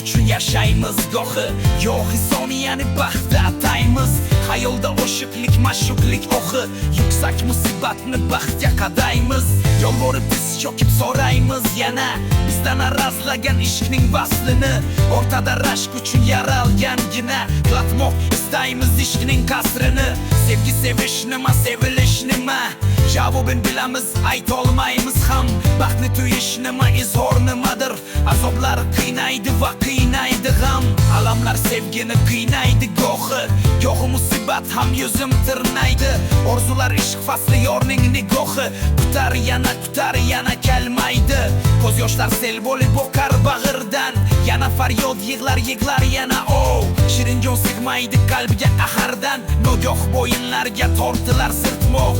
uchun yashaymiz gohi yo'q insoniyani baxtda ataymiz. Hayolda oshiqlik, mash'uqlik oxi, yuksak musibatni baxtga qadaymiz. Yolvorib biz cho'kib so'raymiz yana bizdan arazlagan ishqning vaslini, o'rtada rashk uchun yaralgangina qatmoq istaymiz ishqning qasrini. Sevgi sevish nima, sevilish nima, javobin bilamiz, aytolmaymiz ham. Baxtni tuyish nima, izhor nimadir, azoblar qiynaydi va qiynaydi g'am. Alamlar sevgini qiynaydi gohi, gohi musibat ham yuzim tirnaydi. Orzular ishq fasli yorning nigohi, kutar yana kelmaydi. Ko'z yoshlar sel bo'lib oqar bag'irdan, yana faryod yig'lar yana shirin jon sig'maydi qalbga qahardan. Nogoh bo'yinlarga tortilar sirtmoq,